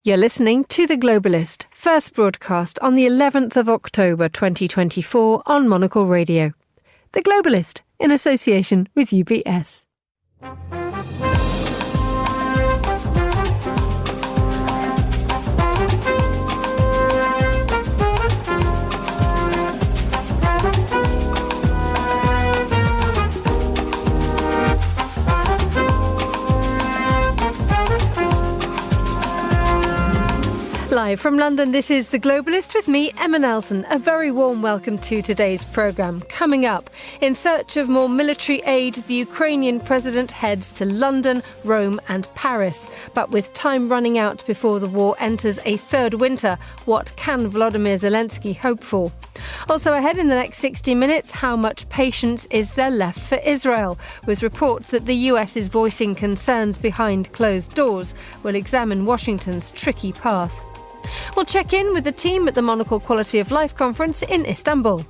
You're listening to The Globalist, first broadcast on the 11th of October 2024 on Monocle Radio. The Globalist, in association with UBS. Live from London, this is The Globalist with me, Emma Nelson. A very warm welcome to today's programme. Coming up, in search of more military aid, the Ukrainian president heads to London, Rome and Paris. But with time running out before the war enters a third winter, what can Volodymyr Zelensky hope for? Also ahead in the next 60 minutes, how much patience is there left for Israel? With reports that the US is voicing concerns behind closed doors, we'll examine Washington's tricky path. We'll check in with the team at the Monocle Quality of Life Conference in Istanbul.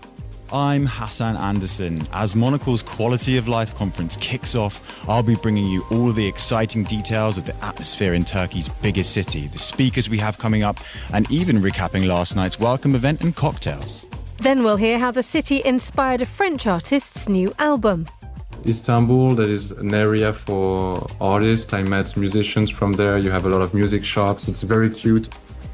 I'm Hassan Anderson. As Monocle's Quality of Life Conference kicks off, I'll be bringing you all the exciting details of the atmosphere in Turkey's biggest city, the speakers we have coming up, and even recapping last night's welcome event and cocktails. Then we'll hear how the city inspired a French artist's new album. Istanbul, that is an area for artists. I met musicians from there. You have a lot of music shops. It's very cute.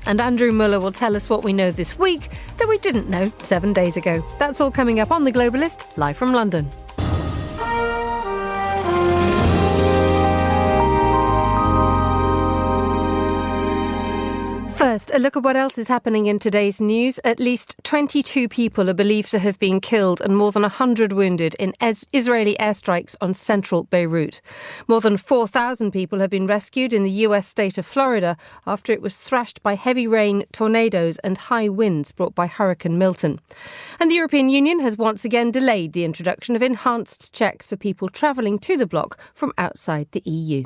And Andrew Muller will tell us what we know this week that we didn't know 7 days ago. That's all coming up on The Globalist, live from London. First, a look at what else is happening in today's news. At least 22 people are believed to have been killed and more than 100 wounded in Israeli airstrikes on central Beirut. More than 4,000 people have been rescued in the US state of Florida after it was thrashed by heavy rain, tornadoes and high winds brought by Hurricane Milton. And the European Union has once again delayed the introduction of enhanced checks for people travelling to the bloc from outside the EU.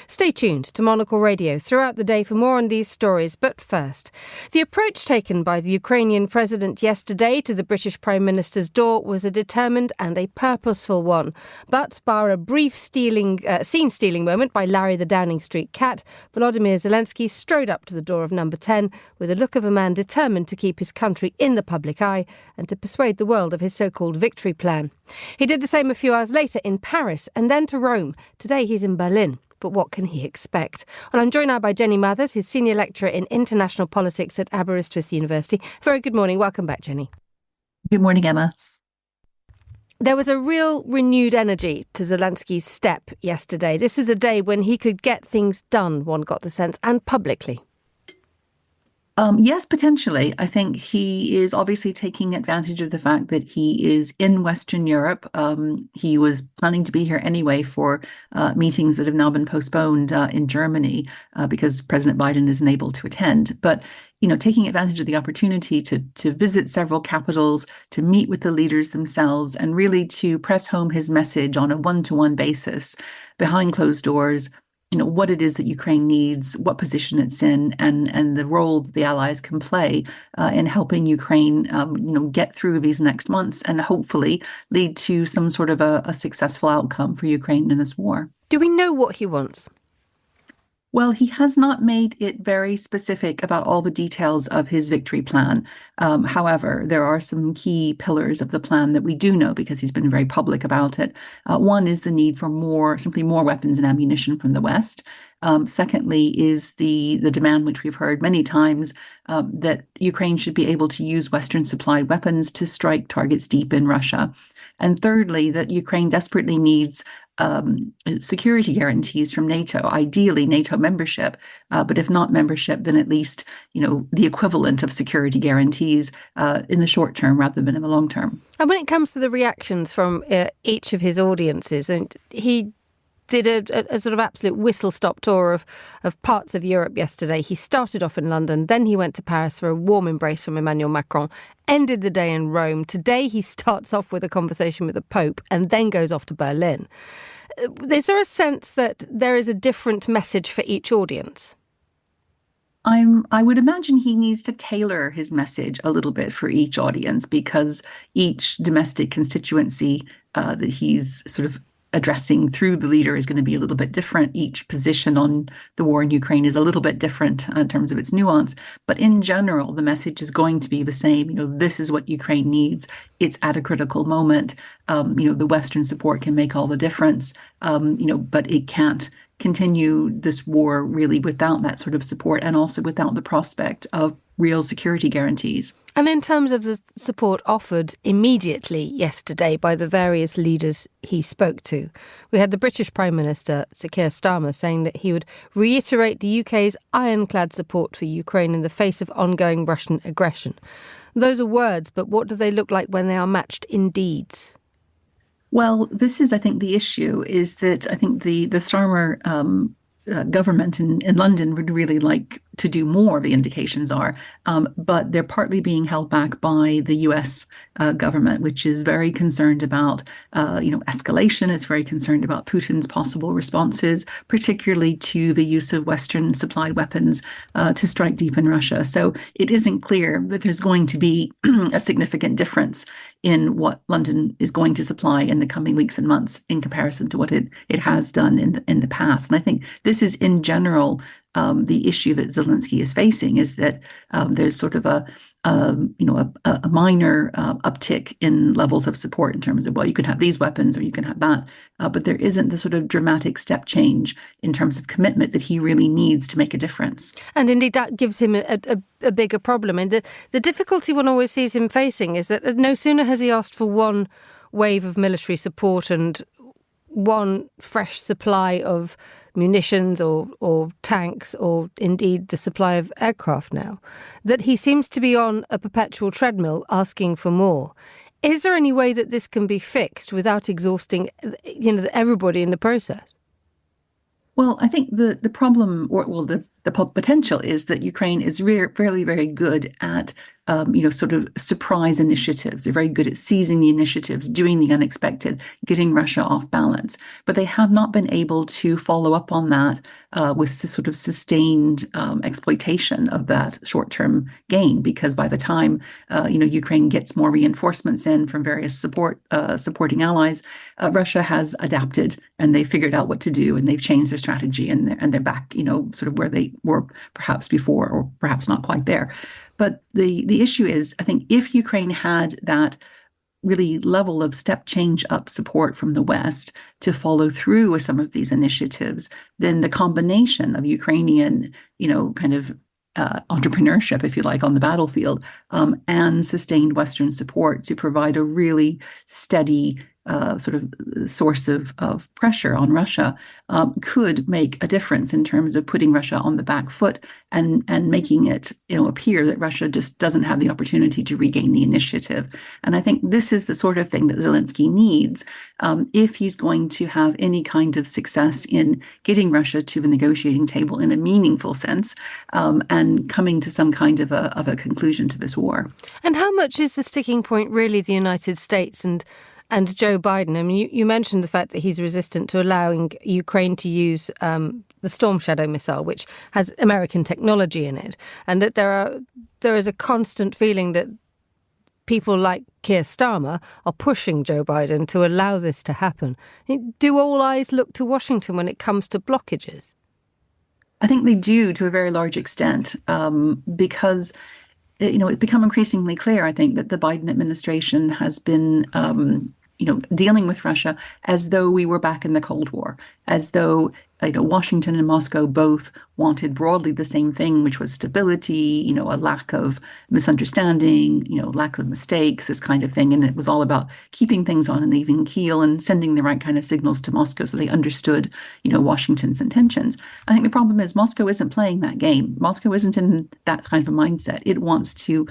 Stay tuned to Monocle Radio throughout the day for more on these stories. But first, the approach taken by the Ukrainian president yesterday to the British Prime Minister's door was a determined and a purposeful one. But bar a brief scene-stealing moment by Larry the Downing Street cat, Volodymyr Zelensky strode up to the door of number 10 with the look of a man determined to keep his country in the public eye and to persuade the world of his so-called victory plan. He did the same a few hours later in Paris and then to Rome. Today he's in Berlin. But what can he expect? Well, I'm joined now by Jenny Mathers, who's Senior Lecturer in International Politics at Aberystwyth University. Very good morning. Welcome back, Jenny. Good morning, Emma. There was a real renewed energy to Zelensky's step yesterday. This was a day when he could get things done, one got the sense, and publicly. Yes, potentially. I think he is obviously taking advantage of the fact that he is in Western Europe. He was planning to be here anyway for meetings that have now been postponed in Germany because President Biden isn't able to attend. But, you know, taking advantage of the opportunity to visit several capitals, to meet with the leaders themselves, and really to press home his message on a one-to-one basis behind closed doors, you know, what it is that Ukraine needs, what position it's in, and the role that the allies can play in helping Ukraine, get through these next months and hopefully lead to some sort of a successful outcome for Ukraine in this war. Do we know what he wants? Well, he has not made it very specific about all the details of his victory plan. However, there are some key pillars of the plan that we do know because he's been very public about it. One is the need for simply more weapons and ammunition from the West. Secondly is the demand, which we've heard many times, that Ukraine should be able to use Western supplied weapons to strike targets deep in Russia. And thirdly, that Ukraine desperately needs security guarantees from NATO, ideally NATO membership, but if not membership, then at least, the equivalent of security guarantees in the short term rather than in the long term. And when it comes to the reactions from each of his audiences, and he did a sort of absolute whistle-stop tour of parts of Europe yesterday. He started off in London, then he went to Paris for a warm embrace from Emmanuel Macron, ended the day in Rome. Today he starts off with a conversation with the Pope and then goes off to Berlin. Is there a sense that there is a different message for each audience? I would imagine he needs to tailor his message a little bit for each audience because each domestic constituency that he's sort of addressing through the leader is going to be a little bit different. Each position on the war in Ukraine is a little bit different in terms of its nuance. But in general, the message is going to be the same. This is what Ukraine needs. It's at a critical moment. The Western support can make all the difference, but it can't continue this war really without that sort of support and also without the prospect of real security guarantees. And in terms of the support offered immediately yesterday by the various leaders he spoke to, we had the British Prime Minister, Sir Keir Starmer, saying that he would reiterate the UK's ironclad support for Ukraine in the face of ongoing Russian aggression. Those are words, but what do they look like when they are matched in deeds? Well, this is, I think, the issue is that I think the Starmer government in London would really like to do more, the indications are, but they're partly being held back by the US government, which is very concerned about, escalation. It's very concerned about Putin's possible responses, particularly to the use of Western supplied weapons to strike deep in Russia. So it isn't clear that there's going to be a significant difference in what London is going to supply in the coming weeks and months in comparison to what it has done in the past. And I think this is in general the issue that Zelensky is facing, is that there's sort of a minor uptick in levels of support in terms of, well, you can have these weapons or you can have that, but there isn't the sort of dramatic step change in terms of commitment that he really needs to make a difference. And indeed, that gives him a bigger problem. And the difficulty one always sees him facing is that no sooner has he asked for one wave of military support and one fresh supply of munitions or tanks or indeed the supply of aircraft now, that he seems to be on a perpetual treadmill asking for more. Is there any way that this can be fixed without exhausting, everybody in the process? Well, I think the problem, the potential is that Ukraine is very, very good at, sort of surprise initiatives. They're very good at seizing the initiatives, doing the unexpected, getting Russia off balance. But they have not been able to follow up on that with sort of sustained exploitation of that short-term gain, because by the time, Ukraine gets more reinforcements in from various supporting allies, Russia has adapted and they figured out what to do and they've changed their strategy and they're back, sort of where they were perhaps before or perhaps not quite there. But the issue is, I think if Ukraine had that really level of step change up support from the West to follow through with some of these initiatives, then the combination of Ukrainian, entrepreneurship, if you like, on the battlefield, and sustained Western support to provide a really steady sort of source of pressure on Russia could make a difference in terms of putting Russia on the back foot and making it appear that Russia just doesn't have the opportunity to regain the initiative. And I think this is the sort of thing that Zelensky needs if he's going to have any kind of success in getting Russia to the negotiating table in a meaningful sense and coming to some kind of a conclusion to this war. And how much is the sticking point really the United States and Joe Biden? I mean, you mentioned the fact that he's resistant to allowing Ukraine to use the Storm Shadow missile, which has American technology in it, and that there is a constant feeling that people like Keir Starmer are pushing Joe Biden to allow this to happen. Do all eyes look to Washington when it comes to blockages? I think they do to a very large extent because it's become increasingly clear, I think, that the Biden administration has been dealing with Russia as though we were back in the Cold War, as though Washington and Moscow both wanted broadly the same thing, which was stability, a lack of misunderstanding, lack of mistakes, this kind of thing. And it was all about keeping things on an even keel and sending the right kind of signals to Moscow so they understood, Washington's intentions. I think the problem is Moscow isn't playing that game. Moscow isn't in that kind of a mindset. It wants to,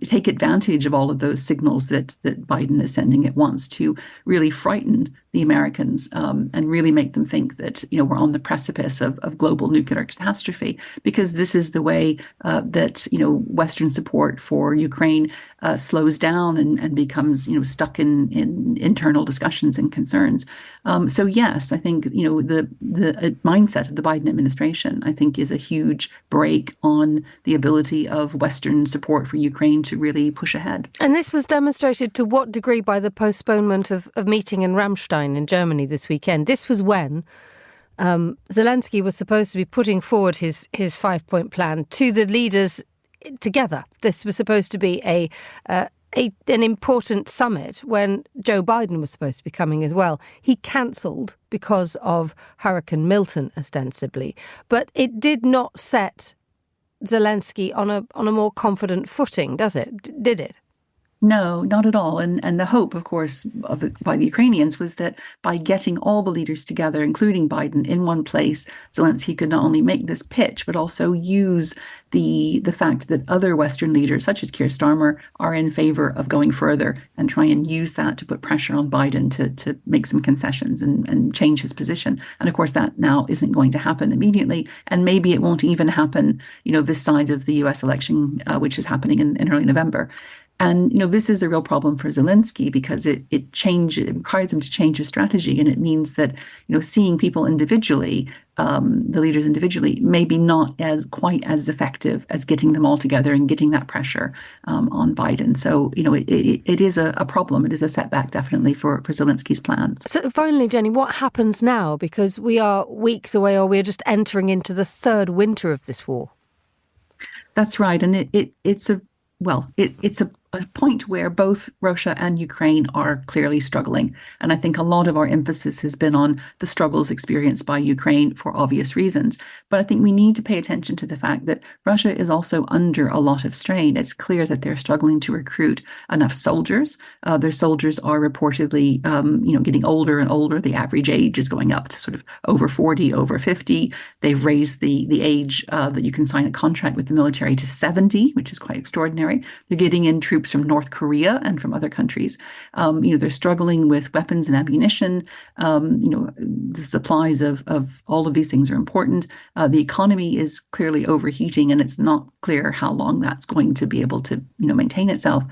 take advantage of all of those signals that Biden is sending. It wants to really frighten the Americans and really make them think that, we're on the precipice of global nuclear catastrophe, because this is the way that, Western support for Ukraine slows down and becomes, stuck in internal discussions and concerns. So, yes, I think, the mindset of the Biden administration, I think, is a huge brake on the ability of Western support for Ukraine to really push ahead. And this was demonstrated to what degree by the postponement of meeting in Ramstein Ramstein in Germany this weekend. This was when Zelensky was supposed to be putting forward his 5-point plan to the leaders together. This was supposed to be an important summit when Joe Biden was supposed to be coming as well. He cancelled because of Hurricane Milton, ostensibly. But it did not set Zelensky on a more confident footing, does it? Did it? No, not at all. And the hope, of course, by the Ukrainians was that by getting all the leaders together, including Biden, in one place, Zelensky could not only make this pitch, but also use the fact that other Western leaders, such as Keir Starmer, are in favor of going further and try and use that to put pressure on Biden to make some concessions and change his position. And of course, that now isn't going to happen immediately. And maybe it won't even happen, this side of the US election, which is happening in early November. And, this is a real problem for Zelensky because it requires him to change his strategy. And it means that, seeing people individually, the leaders individually, maybe not quite as effective as getting them all together and getting that pressure on Biden. So, it is a problem. It is a setback, definitely, for Zelensky's plans. So finally, Jenny, what happens now? Because we are weeks away, or we're just entering into the third winter of this war. That's right. And it's a point where both Russia and Ukraine are clearly struggling. And I think a lot of our emphasis has been on the struggles experienced by Ukraine for obvious reasons. But I think we need to pay attention to the fact that Russia is also under a lot of strain. It's clear that they're struggling to recruit enough soldiers. Their soldiers are reportedly, getting older and older. The average age is going up to sort of over 40, over 50. They've raised the age that you can sign a contract with the military to 70, which is quite extraordinary. They're getting in troops from North Korea and from other countries. They're struggling with weapons and ammunition. The supplies of all of these things are important. The economy is clearly overheating, and it's not clear how long that's going to be able to, maintain itself.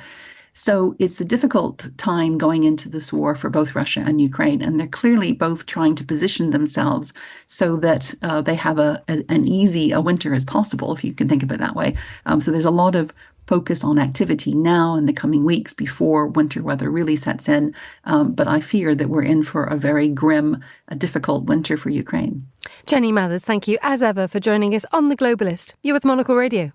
So it's a difficult time going into this war for both Russia and Ukraine, and they're clearly both trying to position themselves so that they have an easy a winter as possible, if you can think of it that way. So there's a lot of focus on activity now in the coming weeks before winter weather really sets in. But I fear that we're in for a very grim, difficult winter for Ukraine. Jenny Mathers, thank you as ever for joining us on The Globalist. You're with Monocle Radio.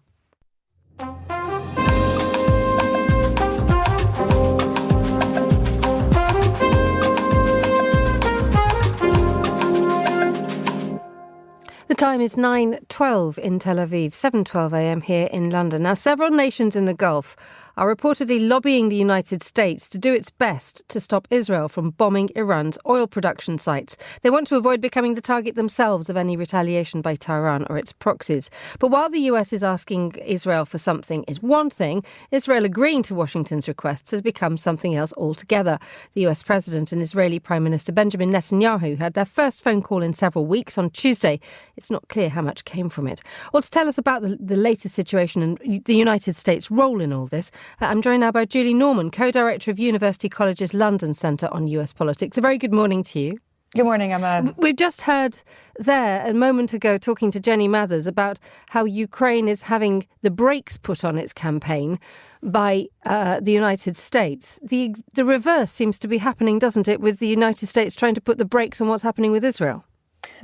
The time is 9:12 in Tel Aviv, 7:12 a.m. here in London. Now, several nations in the Gulf are reportedly lobbying the United States to do its best to stop Israel from bombing Iran's oil production sites. They want to avoid becoming the target themselves of any retaliation by Tehran or its proxies. But while the US is asking Israel for something is one thing, Israel agreeing to Washington's requests has become something else altogether. The US President and Israeli Prime Minister Benjamin Netanyahu had their first phone call in several weeks on Tuesday. It's not clear how much came from it. Well, to tell us about the latest situation and the United States' role in all this, I'm joined now by Julie Norman, co-director of University College's London Centre on US Politics. A very good morning to you. Good morning, Emma. We've just heard there a moment ago talking to Jenny Mathers about how Ukraine is having the brakes put on its campaign by the United States. The reverse seems to be happening, doesn't it, with the United States trying to put the brakes on what's happening with Israel?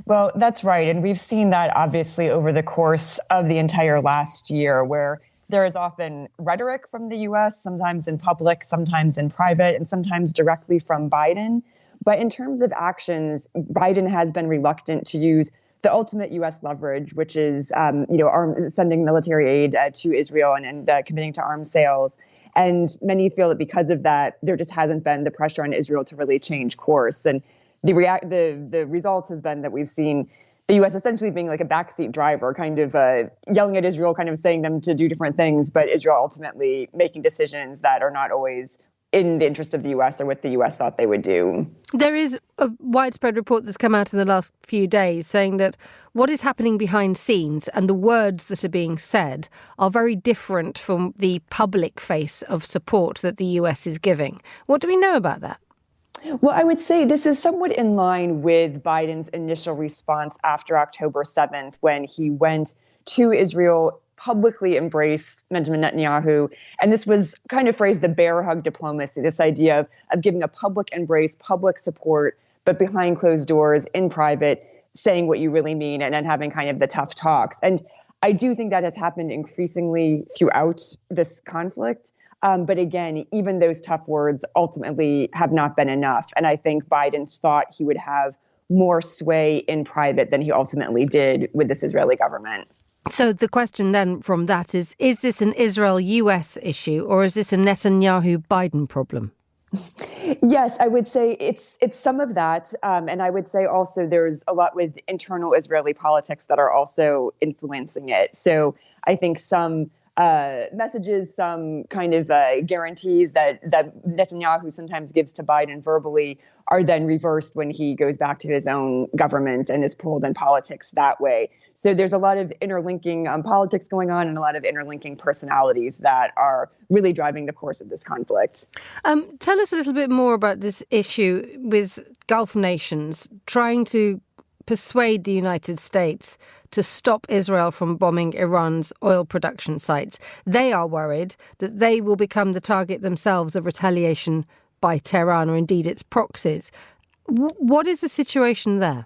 Well, that's right. And we've seen that obviously over the course of the entire last year, where there is often rhetoric from the U.S., sometimes in public, sometimes in private, and sometimes directly from Biden. But in terms of actions, Biden has been reluctant to use the ultimate U.S. leverage, which is, sending military aid to Israel and committing to arms sales. And many feel that because of that, there just hasn't been the pressure on Israel to really change course. And the result has been that we've seen the U.S. essentially being like a backseat driver, kind of yelling at Israel, kind of saying them to do different things, but Israel ultimately making decisions that are not always in the interest of the U.S. or what the U.S. thought they would do. There is a widespread report that's come out in the last few days saying that what is happening behind scenes and the words that are being said are very different from the public face of support that the U.S. is giving. What do we know about that? Well, I would say this is somewhat in line with Biden's initial response after October 7th, when he went to Israel publicly embraced Benjamin Netanyahu. And this was kind of phrased the bear hug diplomacy, this idea of giving a public embrace, public support, but behind closed doors, in private, saying what you really mean and then having kind of the tough talks. And I do think that has happened increasingly throughout this conflict. But again, even those tough words ultimately have not been enough. And I think Biden thought he would have more sway in private than he ultimately did with this Israeli government. So the question then from that is this an Israel-US issue, or is this a Netanyahu-Biden problem? Yes, I would say it's some of that. And I would say also there's a lot with internal Israeli politics that are also influencing it. So I think some messages, some kind of guarantees that Netanyahu sometimes gives to Biden verbally are then reversed when he goes back to his own government and is pulled in politics that way. So there's a lot of interlinking politics going on and a lot of interlinking personalities that are really driving the course of this conflict. Tell us a little bit more about this issue with Gulf nations trying to persuade the United States to stop Israel from bombing Iran's oil production sites. They are worried that they will become the target themselves of retaliation by Tehran or indeed its proxies. What is the situation there?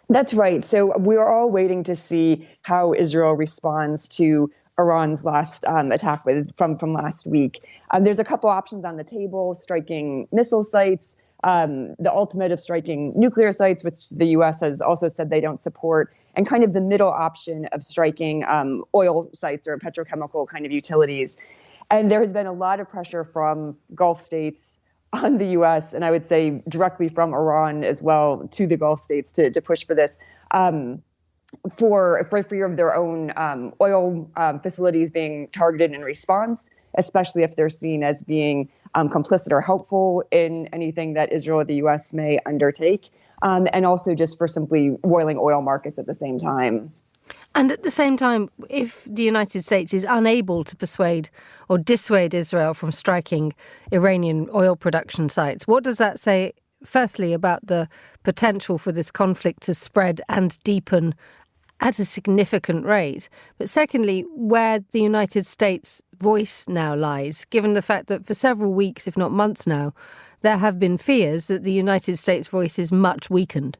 That's right. So we're all waiting to see how Israel responds to Iran's last attack from last week. There's a couple options on the table: striking missile sites, the ultimate of striking nuclear sites, which the U.S. has also said they don't support, and kind of the middle option of striking oil sites or petrochemical kind of utilities. And there has been a lot of pressure from Gulf states on the U.S., and I would say directly from Iran as well to the Gulf states to push for this, for fear of their own oil facilities being targeted in response, especially if they're seen as being complicit or helpful in anything that Israel or the U.S. may undertake, and also just for simply roiling oil markets at the same time. And at the same time, if the United States is unable to persuade or dissuade Israel from striking Iranian oil production sites, what does that say, firstly, about the potential for this conflict to spread and deepen at a significant rate? But secondly, where the United States' voice now lies, given the fact that for several weeks, if not months now, there have been fears that the United States' voice is much weakened.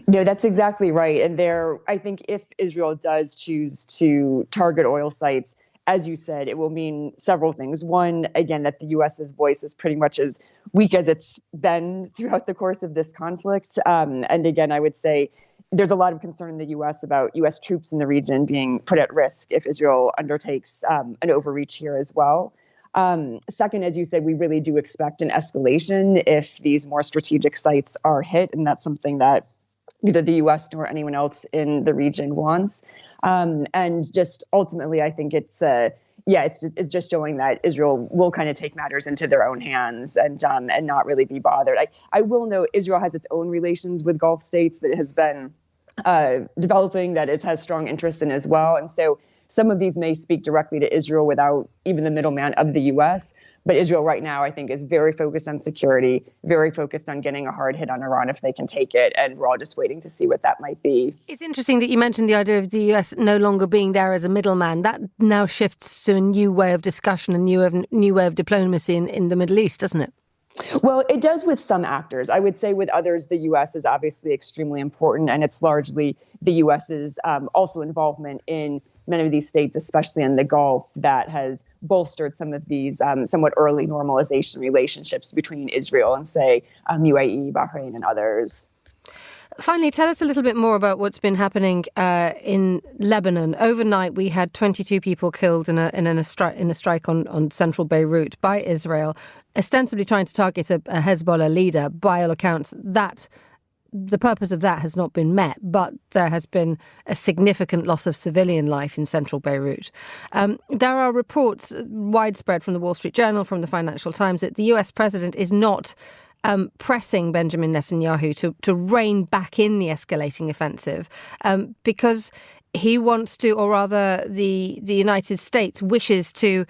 No, that's exactly right. And I think if Israel does choose to target oil sites, as you said, it will mean several things. One, again, that the U.S.'s voice is pretty much as weak as it's been throughout the course of this conflict. And again, I would say there's a lot of concern in the U.S. about U.S. troops in the region being put at risk if Israel undertakes an overreach here as well. Second, as you said, we really do expect an escalation if these more strategic sites are hit. And that's something that neither the U.S. nor anyone else in the region wants. And just ultimately, I think it's just showing that Israel will kind of take matters into their own hands and not really be bothered. I will note Israel has its own relations with Gulf states that it has been developing, that it has strong interest in as well. And so some of these may speak directly to Israel without even the middleman of the U.S. But Israel right now, I think, is very focused on security, very focused on getting a hard hit on Iran if they can take it. And we're all just waiting to see what that might be. It's interesting that you mentioned the idea of the US no longer being there as a middleman. That now shifts to a new way of discussion, a new way of diplomacy in the Middle East, doesn't it? Well, it does with some actors. I would say with others, the U.S. is obviously extremely important, and it's largely the U.S.'s also involvement in many of these states, especially in the Gulf, that has bolstered some of these somewhat early normalization relationships between Israel and, say, UAE, Bahrain, and others. Finally, tell us a little bit more about what's been happening in Lebanon. Overnight, we had 22 people killed in a strike on central Beirut by Israel, ostensibly trying to target a Hezbollah leader. By all accounts, the purpose of that has not been met, but there has been a significant loss of civilian life in central Beirut. There are reports widespread from the Wall Street Journal, from the Financial Times, that the US president is not pressing Benjamin Netanyahu to rein back in the escalating offensive because he wants to, or rather the United States wishes to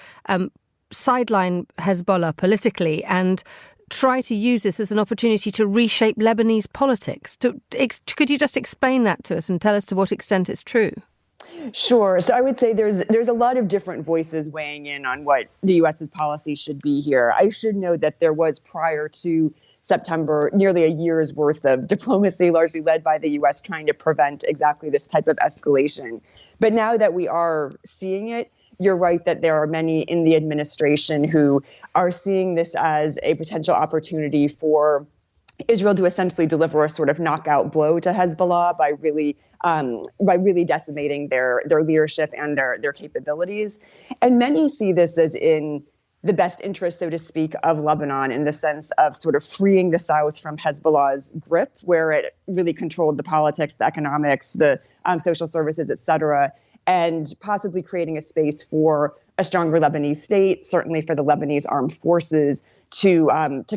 sideline Hezbollah politically and try to use this as an opportunity to reshape Lebanese politics. Could you just explain that to us and tell us to what extent it's true? Sure. So I would say there's a lot of different voices weighing in on what the U.S.'s policy should be here. I should note that there was, prior to September, nearly a year's worth of diplomacy, largely led by the U.S., trying to prevent exactly this type of escalation. But now that we are seeing it, you're right that there are many in the administration who are seeing this as a potential opportunity for Israel to essentially deliver a sort of knockout blow to Hezbollah by really decimating their leadership and their capabilities. And many see this as in the best interest, so to speak, of Lebanon, in the sense of sort of freeing the South from Hezbollah's grip, where it really controlled the politics, the economics, the social services, et cetera, and possibly creating a space for a stronger Lebanese state, certainly for the Lebanese armed forces, to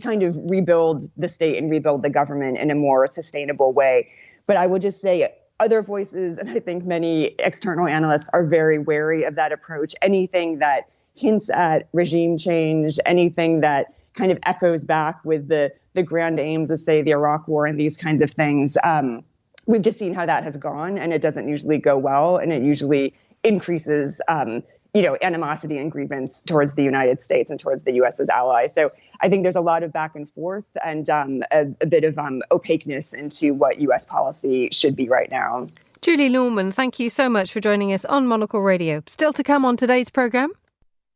kind of rebuild the state and rebuild the government in a more sustainable way. But I would just say other voices, and I think many external analysts, are very wary of that approach. Anything that hints at regime change, anything that kind of echoes back with the grand aims of, say, the Iraq War and these kinds of things. We've just seen how that has gone, and it doesn't usually go well, and it usually increases animosity and grievance towards the United States and towards the U.S. as allies. So I think there's a lot of back and forth and a bit of opaqueness into what U.S. policy should be right now. Julie Norman, thank you so much for joining us on Monocle Radio. Still to come on today's programme.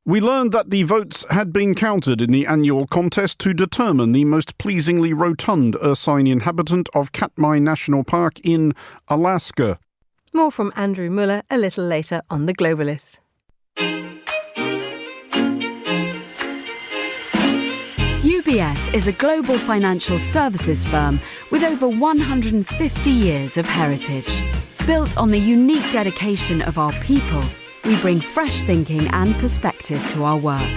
We learned that the votes had been counted in the annual contest to determine the most pleasingly rotund ursine inhabitant of Katmai National Park in Alaska. More from Andrew Muller a little later on The Globalist. UBS is a global financial services firm with over 150 years of heritage. Built on the unique dedication of our people, we bring fresh thinking and perspective to our work.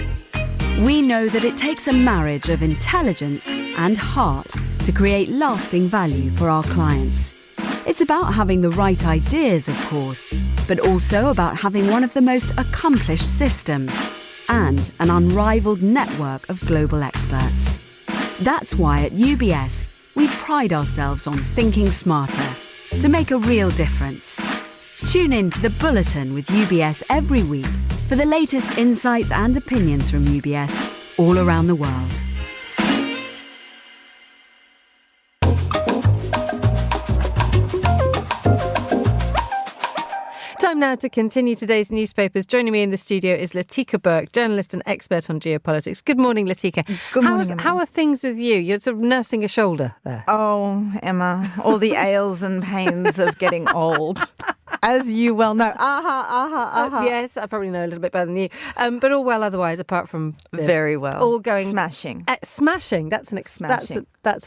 We know that it takes a marriage of intelligence and heart to create lasting value for our clients. It's about having the right ideas, of course, but also about having one of the most accomplished systems and an unrivaled network of global experts. That's why at UBS, we pride ourselves on thinking smarter to make a real difference. Tune in to The Bulletin with UBS every week for the latest insights and opinions from UBS all around the world. Time now to continue today's newspapers. Joining me in the studio is Latika Burke, journalist and expert on geopolitics. Good morning, Latika. Good morning, Emma. How are things with you? You're sort of nursing a shoulder there. Oh, Emma, all the ails and pains of getting old. As you well know. Yes, I probably know a little bit better than you. But all well otherwise, apart from... Very well. All going... Smashing. Smashing. That's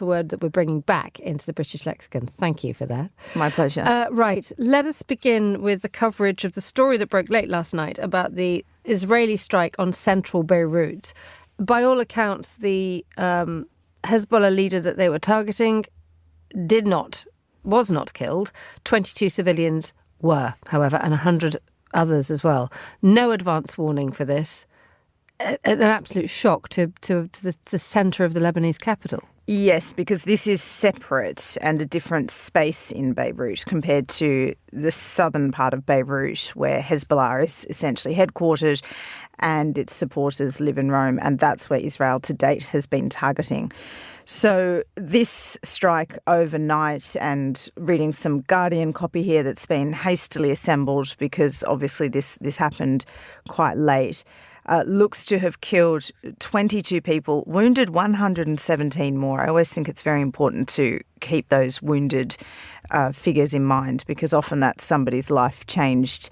a word that we're bringing back into the British lexicon. Thank you for that. My pleasure. Right. Let us begin with the coverage of the story that broke late last night about the Israeli strike on central Beirut. By all accounts, the Hezbollah leader that they were targeting was not killed. 22 civilians were, however, and 100 others as well. No advance warning for this. An absolute shock to the centre of the Lebanese capital. Yes, because this is separate and a different space in Beirut compared to the southern part of Beirut, where Hezbollah is essentially headquartered and its supporters live and roam, and that's where Israel to date has been targeting. So this strike overnight, and reading some Guardian copy here that's been hastily assembled because obviously this happened quite late, looks to have killed 22 people, wounded 117 more. I always think it's very important to keep those wounded figures in mind, because often that's somebody's life changed,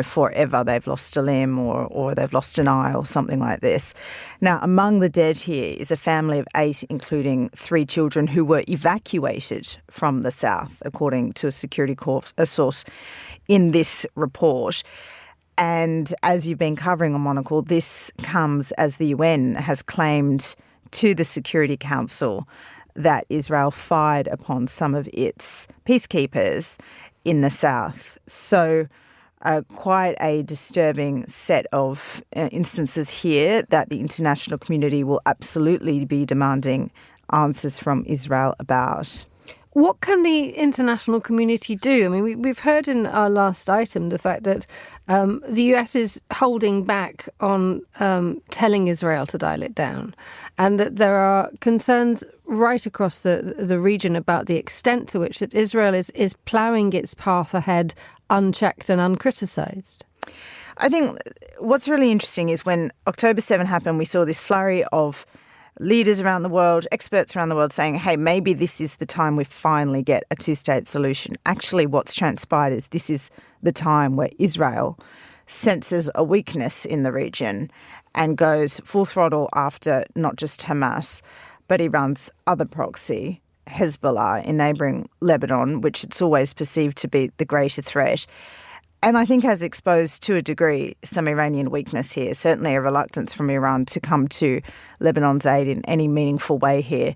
forever. They've lost a limb or they've lost an eye or something like this. Now, among the dead here is a family of 8, including 3 children who were evacuated from the south, according to a security source in this report. And as you've been covering on Monocle, this comes as the UN has claimed to the Security Council that Israel fired upon some of its peacekeepers in the south. So quite a disturbing set of instances here that the international community will absolutely be demanding answers from Israel about. What can the international community do? I mean, we've heard in our last item the fact that the US is holding back on telling Israel to dial it down, and that there are concerns right across the region about the extent to which that Israel is ploughing its path ahead unchecked and uncriticised. I think what's really interesting is when October 7 happened, we saw this flurry of leaders around the world, experts around the world saying, hey, maybe this is the time we finally get a two-state solution. Actually, what's transpired is this is the time where Israel senses a weakness in the region and goes full throttle after not just Hamas, but Iran's other proxy, Hezbollah, in neighbouring Lebanon, which it's always perceived to be the greater threat. And I think has exposed to a degree some Iranian weakness here, certainly a reluctance from Iran to come to Lebanon's aid in any meaningful way here.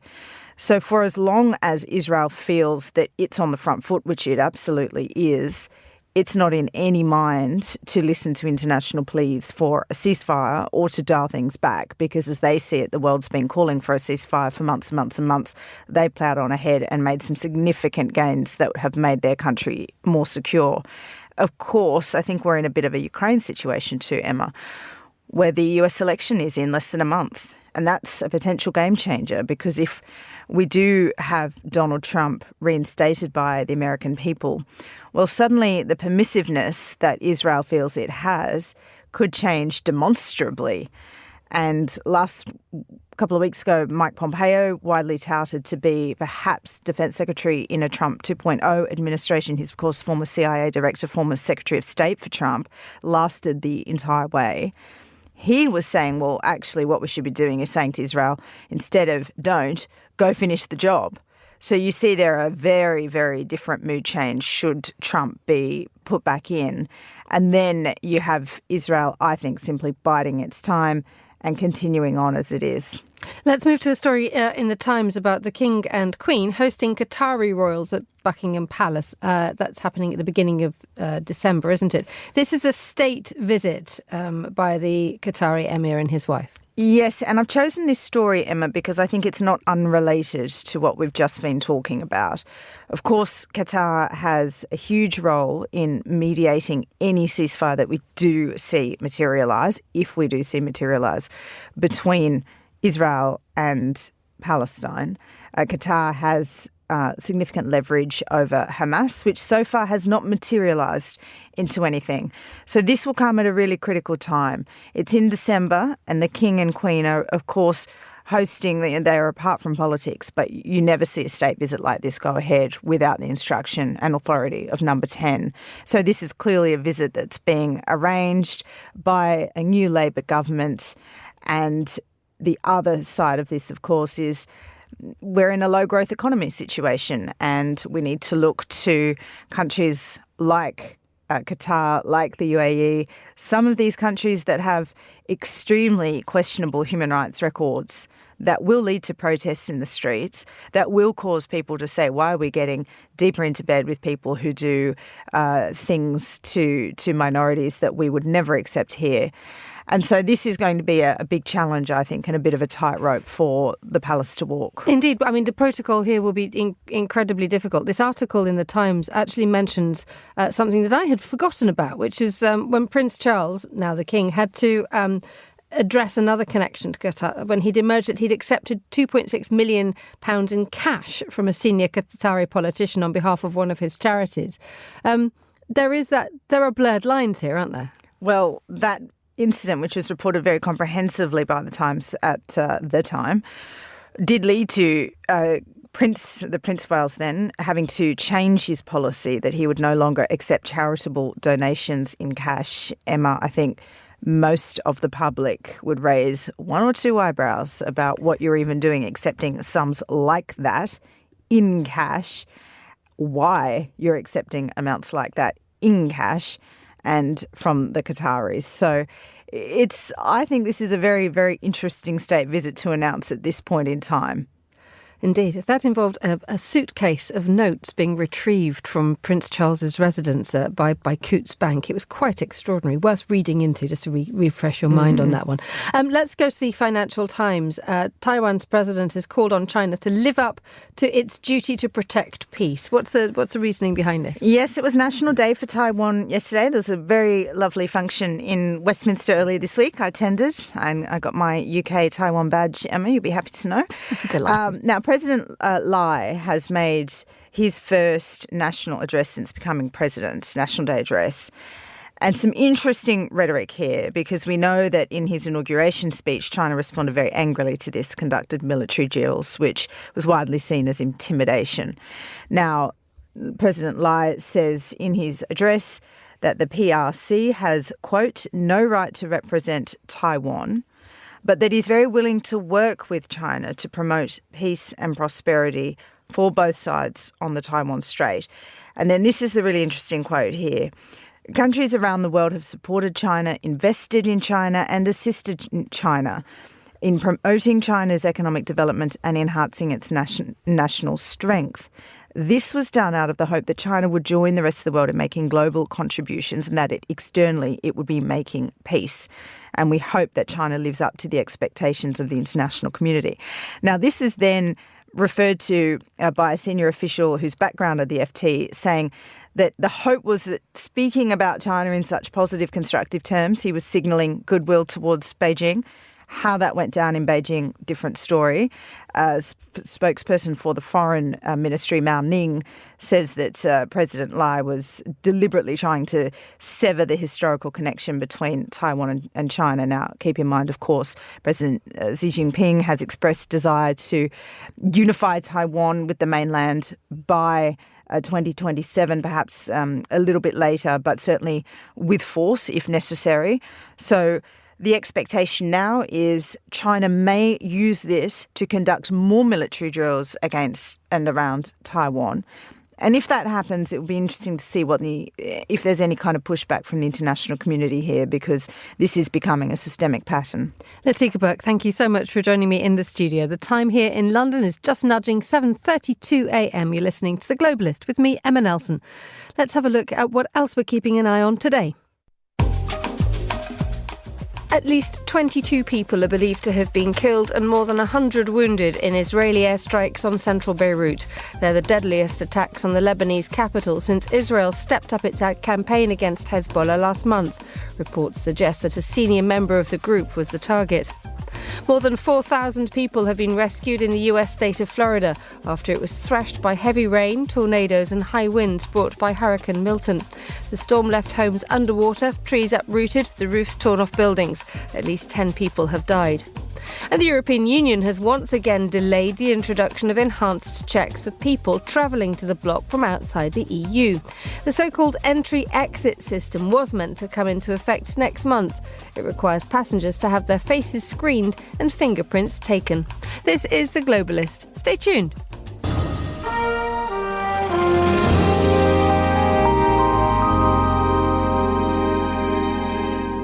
So for as long as Israel feels that it's on the front foot, which it absolutely is, it's not in any mind to listen to international pleas for a ceasefire or to dial things back, because as they see it, the world's been calling for a ceasefire for months and months and months. They ploughed on ahead and made some significant gains that have made their country more secure. Of course, I think we're in a bit of a Ukraine situation too, Emma, where the US election is in less than a month. And that's a potential game changer, because if we do have Donald Trump reinstated by the American people, well, suddenly the permissiveness that Israel feels it has could change demonstrably. And last couple of weeks ago, Mike Pompeo, widely touted to be perhaps Defense Secretary in a Trump 2.0 administration. He's, of course, former CIA director, former Secretary of State for Trump, lasted the entire way. He was saying, well, actually what we should be doing is saying to Israel, instead of don't, go finish the job. So you see there a very, very different mood change should Trump be put back in. And then you have Israel, I think, simply biding its time and continuing on as it is. Let's move to a story in the Times about the King and Queen hosting Qatari royals at Buckingham Palace. That's happening at the beginning of December, isn't it? This is a state visit by the Qatari Emir and his wife. Yes, and I've chosen this story, Emma, because I think it's not unrelated to what we've just been talking about. Of course, Qatar has a huge role in mediating any ceasefire that we do see materialise, if we do see materialise, between Israel and Palestine. Qatar has significant leverage over Hamas, which so far has not materialised into anything. So this will come at a really critical time. It's in December, and the King and Queen are, of course, hosting, and they are apart from politics, but you never see a state visit like this go ahead without the instruction and authority of Number 10. So this is clearly a visit that's being arranged by a new Labor government. And the other side of this, of course, is we're in a low-growth economy situation, and we need to look to countries like Qatar, like the UAE, some of these countries that have extremely questionable human rights records that will lead to protests in the streets, that will cause people to say, why are we getting deeper into bed with people who do things to minorities that we would never accept here? And so this is going to be a big challenge, I think, and a bit of a tightrope for the palace to walk. Indeed. I mean, the protocol here will be incredibly difficult. This article in the Times actually mentions something that I had forgotten about, which is when Prince Charles, now the King, had to address another connection to Qatar when he'd emerged that he'd accepted £2.6 million in cash from a senior Qatari politician on behalf of one of his charities. There are blurred lines here, aren't there? Well, that incident, which was reported very comprehensively by the Times at the time, did lead to the Prince of Wales then having to change his policy that he would no longer accept charitable donations in cash. Emma, I think most of the public would raise one or two eyebrows about what you're even doing, accepting sums like that in cash, why you're accepting amounts like that in cash and from the Qataris. So I think this is a very, very interesting state visit to announce at this point in time. Indeed. That involved a suitcase of notes being retrieved from Prince Charles's residence by Coutts Bank. It was quite extraordinary, worth reading into just to refresh your mind on that one. Let's go to the Financial Times. Taiwan's president has called on China to live up to its duty to protect peace. What's the reasoning behind this? Yes, it was National Day for Taiwan yesterday. There was a very lovely function in Westminster earlier this week. I attended and I got my UK Taiwan badge. Emma, you'll be happy to know. Delighted. Now, President Lai has made his first national address since becoming president, National Day address. And some interesting rhetoric here, because we know that in his inauguration speech, China responded very angrily to this, conducted military drills, which was widely seen as intimidation. Now, President Lai says in his address that the PRC has, quote, no right to represent Taiwan, but that he's very willing to work with China to promote peace and prosperity for both sides on the Taiwan Strait. And then this is the really interesting quote here. Countries around the world have supported China, invested in China and assisted China in promoting China's economic development and enhancing its national strength. This was done out of the hope that China would join the rest of the world in making global contributions and that externally it would be making peace. And we hope that China lives up to the expectations of the international community. Now, this is then referred to by a senior official whose background at the FT, saying that the hope was that speaking about China in such positive, constructive terms, he was signalling goodwill towards Beijing. How that went down in Beijing, different story. Spokesperson for the Foreign Ministry, Mao Ning, says that President Lai was deliberately trying to sever the historical connection between Taiwan and China. Now, keep in mind, of course, President Xi Jinping has expressed desire to unify Taiwan with the mainland by 2027, perhaps a little bit later, but certainly with force if necessary. So the expectation now is China may use this to conduct more military drills against and around Taiwan. And if that happens, it will be interesting to see if there's any kind of pushback from the international community here, because this is becoming a systemic pattern. Latika Burke, thank you so much for joining me in the studio. The time here in London is just nudging 7:32 a.m. You're listening to The Globalist with me, Emma Nelson. Let's have a look at what else we're keeping an eye on today. At least 22 people are believed to have been killed and more than 100 wounded in Israeli airstrikes on central Beirut. They're the deadliest attacks on the Lebanese capital since Israel stepped up its campaign against Hezbollah last month. Reports suggest that a senior member of the group was the target. More than 4,000 people have been rescued in the US state of Florida after it was thrashed by heavy rain, tornadoes and high winds brought by Hurricane Milton. The storm left homes underwater, trees uprooted, the roofs torn off buildings. At least 10 people have died. And the European Union has once again delayed the introduction of enhanced checks for people travelling to the bloc from outside the EU. The so-called entry-exit system was meant to come into effect next month. It requires passengers to have their faces screened and fingerprints taken. This is The Globalist. Stay tuned.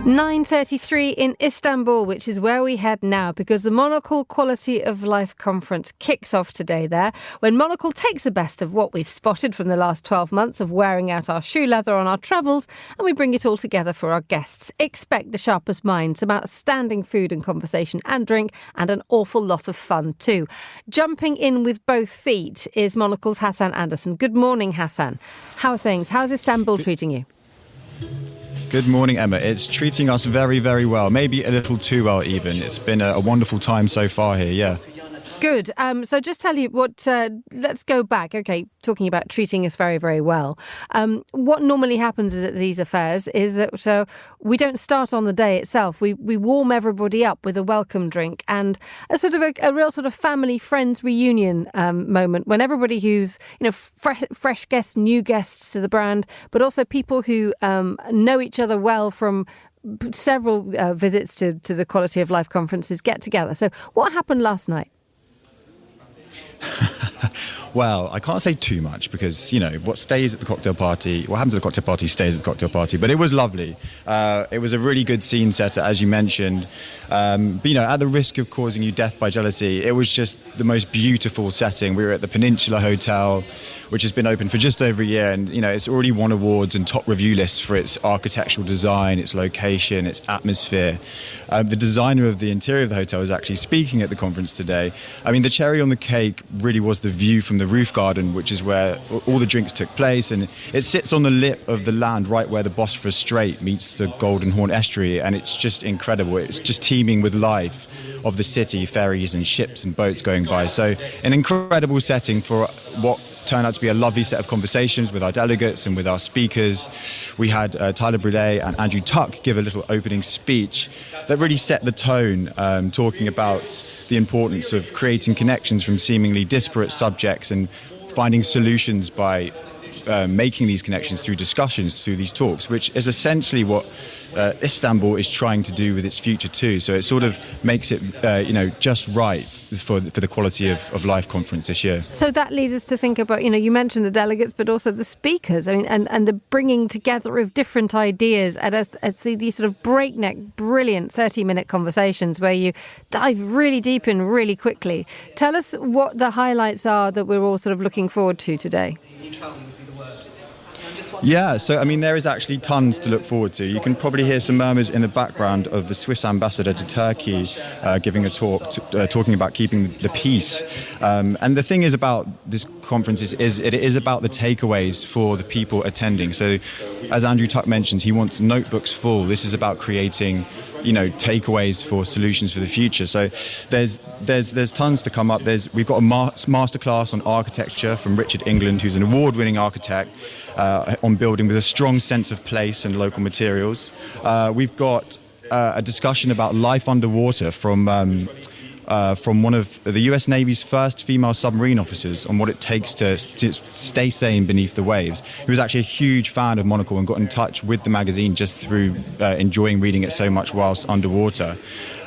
9:33 in Istanbul, which is where we head now, because the Monocle Quality of Life Conference kicks off today there, when Monocle takes the best of what we've spotted from the last 12 months of wearing out our shoe leather on our travels, and we bring it all together for our guests. Expect the sharpest minds, some outstanding food and conversation and drink, and an awful lot of fun too. Jumping in with both feet is Monocle's Hassan Anderson. Good morning, Hassan. How are things? How's Istanbul treating you? Good morning, Emma. It's treating us very, very well. Maybe a little too well, even. It's been a wonderful time so far here, yeah. Good. So just tell you what, let's go back. Okay, talking about treating us very, very well. What normally happens at these affairs is that we don't start on the day itself. We warm everybody up with a welcome drink and a sort of a real sort of family friends reunion moment when everybody who's, fresh guests, new guests to the brand, but also people who know each other well from several visits to the Quality of Life conferences get together. So what happened last night? Well, I can't say too much because, what stays at the cocktail party, what happens at the cocktail party stays at the cocktail party. But it was lovely. It was a really good scene setter, as you mentioned. But, at the risk of causing you death by jealousy, it was just the most beautiful setting. We were at the Peninsula Hotel, which has been open for just over a year. And, it's already won awards and top review lists for its architectural design, its location, its atmosphere. The designer of the interior of the hotel is actually speaking at the conference today. I mean, the cherry on the cake really was the view from the roof garden, which is where all the drinks took place. And it sits on the lip of the land right where the Bosphorus Strait meets the Golden Horn Estuary. And it's just incredible. It's just teeming with life of the city, ferries and ships and boats going by. So an incredible setting for what turned out to be a lovely set of conversations with our delegates and with our speakers. We had Tyler Brûlé and Andrew Tuck give a little opening speech that really set the tone, talking about the importance of creating connections from seemingly disparate subjects and finding solutions by making these connections through discussions, through these talks, which is essentially what Istanbul is trying to do with its future too. So it sort of makes it, just right for the Quality of Life conference this year. So that leads us to think about, you mentioned the delegates, but also the speakers. I mean, and the bringing together of different ideas at these sort of breakneck, brilliant 30-minute conversations where you dive really deep in really quickly. Tell us what the highlights are that we're all sort of looking forward to today. Yeah, so there is actually tons to look forward to. You can probably hear some murmurs in the background of the Swiss ambassador to Turkey giving a talk, talking about keeping the peace. And the thing is about this conference is it is about the takeaways for the people attending. So as Andrew Tuck mentioned, he wants notebooks full. This is about creating takeaways for solutions for the future. So there's tons to come up. We've got a masterclass on architecture from Richard England, who's an award-winning architect, on building with a strong sense of place and local materials. We've got a discussion about life underwater from one of the US Navy's first female submarine officers on what it takes to stay sane beneath the waves. He was actually a huge fan of Monocle and got in touch with the magazine just through enjoying reading it so much whilst underwater.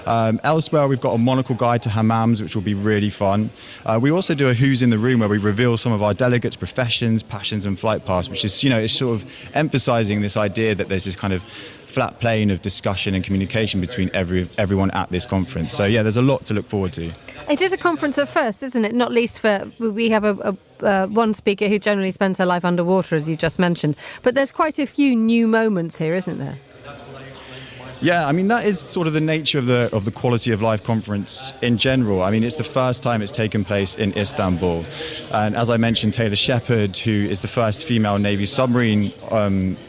Elsewhere, we've got a Monocle guide to hammams, which will be really fun. We also do a Who's in the Room, where we reveal some of our delegates' professions, passions and flight paths, which is, it's sort of emphasizing this idea that there's this kind of flat plane of discussion and communication between everyone at this conference. So yeah, there's a lot to look forward to. It is a conference at first, isn't it? Not least we have one speaker who generally spends her life underwater, as you just mentioned. But there's quite a few new moments here, isn't there? Yeah, that is sort of the nature of the Quality of Life conference in general. It's the first time it's taken place in Istanbul. And as I mentioned, Taylor Shepard, who is the first female Navy submarine